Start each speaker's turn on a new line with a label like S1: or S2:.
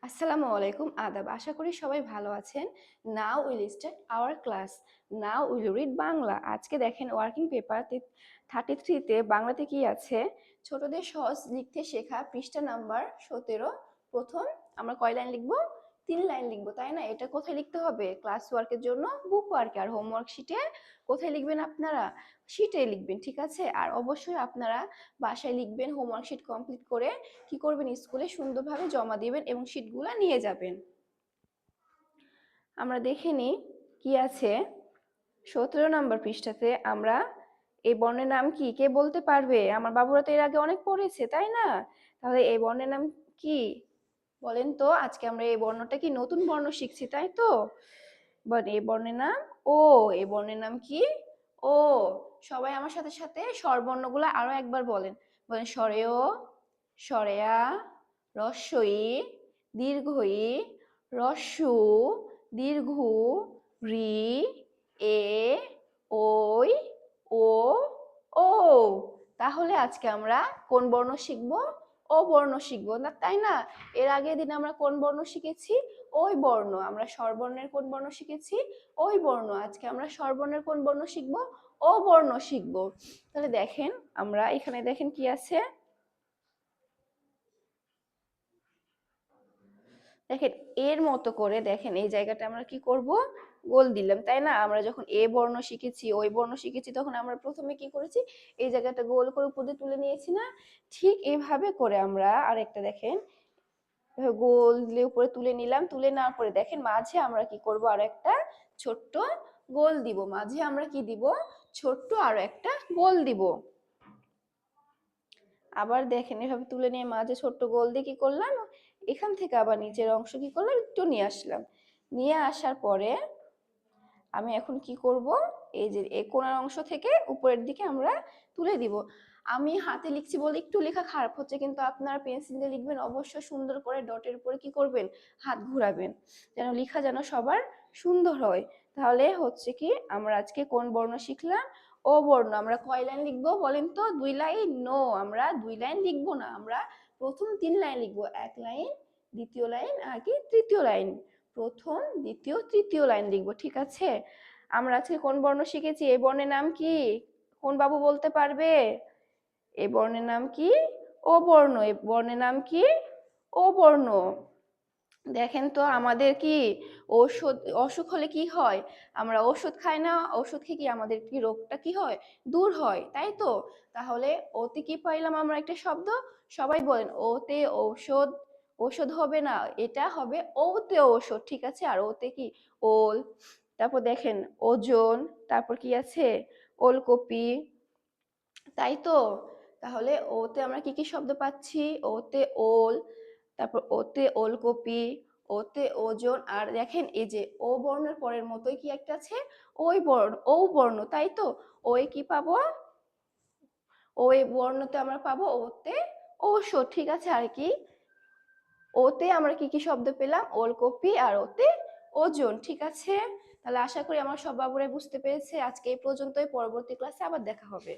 S1: আসসালামু আলাইকুম আদাব। আশা করি সবাই ভালো আছেন। Now will start our class. Now will read Bangla. আজকে দেখেন ওয়ার্কিং পেপার 33-তে বাংলাতে কি আছে? ছোটদের সহজ লিখতে শেখা, পৃষ্ঠা নাম্বার 17। প্রথম আমরা কয় লাইন লিখবো? 3 লাইন লিখবো, তাই না? এটা কোথায় লিখতে হবে? ক্লাস ওয়ার্কের জন্য বুক ওয়ার্কে। আর হোমওয়ার্ক শিটে কোথায় লিখবেন আপনারা? শিটে লিখবেন, ঠিক আছে? আর অবশ্যই আপনারা বাসায় লিখবেন। হোমওয়ার্ক শিট কমপ্লিট করে কি করবেন, স্কুলে সুন্দরভাবে জমা দিবেন এবং শিটগুলো নিয়ে যাবেন। আমরা দেখে নিই কি আছে 17 নম্বর পৃষ্ঠাতে। আমরা এই বর্ণের নাম কি, কে বলতে পারবে? আমার বাবুরা তো এর আগে অনেক পড়েছে, তাই না? তাহলে এই বর্ণের নাম কি বলেন তো? আজকে আমরা এই বর্ণটা কি নতুন বর্ণ শিখছি, তাই তো? এই বর্ণের নাম ও। এই বর্ণের নাম কি? ও। সবাই আমার সাথে সাথে স্বরবর্ণগুলো আরো একবার বলেন। বলেন স্বরেয়, স্বরেয়া, রস্বই, দীর্ঘই, রস্যু, দীর্ঘ, রি, এ, ওই, ও, ও। তাহলে আজকে আমরা কোন বর্ণ শিখবো? ও বর্ণ শিখবো না, তাই না? এর আগের দিন আমরা কোন বর্ণ শিখেছি? ওই বর্ণ। আমরা স্বরবর্ণের কোন বর্ণ শিখেছি? ওই বর্ণ। আজকে আমরা স্বরবর্ণের কোন বর্ণ শিখবো? ও বর্ণ শিখবো। তাহলে দেখেন, আমরা এখানে দেখেন কি আছে। দেখেন এর মতো করে, দেখেন এই জায়গাটা আমরা কি করব? গোল দিলাম, তাই না? আমরা যখন এ বর্ণ শিখেছি, ওই বর্ণ শিখেছি, তখন আমরা প্রথমে কি করেছি? এই জায়গাটা গোল করে উপর দিয়ে তুলে নিয়েছি না? ঠিক এইভাবে করে আমরা আরেকটা দেখেন গোল দিয়ে উপরে তুলে নিলাম। তুলে নেওয়ার পরে দেখেন মাঝে আমরা কি করব? আরো একটা ছোট্ট গোল দিব। মাঝে আমরা কি দিব? ছোট্ট আরো একটা গোল দিব। আবার দেখেন এভাবে তুলে নিয়ে মাঝে ছোট্ট গোল দিয়ে কি করলাম? এখান থেকে আবার নিচের অংশ কি করলাম? একটু নিয়ে আসলাম। নিয়ে আসার পরে আমি এখন কি করব? এই যে এই কোণার অংশ থেকে উপরের দিকে আমরা তুলে দিব। আমি হাতে লিখছি বলে একটু লেখা খারাপ হচ্ছে, কিন্তু আপনারা পেন্সিল দিয়ে লিখবেন অবশ্যই সুন্দর করে। ডটের উপরে কি করবেন? হাত ঘুরাবেন, যেন লেখা যেন সবার সুন্দর হয়। তাহলে হচ্ছে কি, আমরা আজকে কোন বর্ণ শিখলাম? ও বর্ণ। আমরা কয় লাইন লিখবো বলেন তো? 2 লাইন? নো, আমরা 2 লাইন লিখবো না। আমরা প্রথম 3 লাইন লিখবো। 1 লাইন, দ্বিতীয় লাইন আর কি তৃতীয় লাইন। প্রথম, দ্বিতীয়, তৃতীয় লাইন লিখবো, ঠিক আছে? আমরা আজকে কোন বর্ণ শিখেছি? এই বর্ণের নাম কি? কোন বাবু বলতে পারবে? এই বর্ণের নাম কি? ও বর্ণ। এই বর্ণের নাম কি? ও বর্ণ। দেখেন তো আমাদের কি ঔষধ, অসুখ হলে কি হয়? আমরা ওষুধ খাই না? ওষুধ খেয়ে কি আমাদের কি রোগটা কি হয়? দূর হয়, তাই তো? তাহলে ওতে কি পাইলাম আমরা? একটা শব্দ। সবাই বলেন ওতে ঔষধ। ঔষধ হবে না, এটা হবে ওতে ঔষধ, ঠিক আছে? আর ওতে কি? ওল। তারপর দেখেন ওজন। তারপর কি আছে? ওলকপি, তাই তো? তাহলে ওতে আমরা কি কি শব্দ পাচ্ছি? ওতে ওল, তারপর ওতে ওলকপি, ওতে ওজন। আর দেখেন এই যে ও বর্ণের পরের মতোই কি একটা আছে? ওই বর্ণ, ও বর্ণ, তাই তো? ওই কি পাবো? ওই বর্ণতে আমরা পাবো ওতে ঔষধ, ঠিক আছে? আর কি? ওতে আমরা কি কি শব্দ পেলাম? ওলকপি আর ওতে ওজন, ঠিক আছে? তাহলে আশা করি আমার সব বাবুরাই বুঝতে পেরেছে। আজকে এই পর্যন্তই। পরবর্তী ক্লাসে আবার দেখা হবে।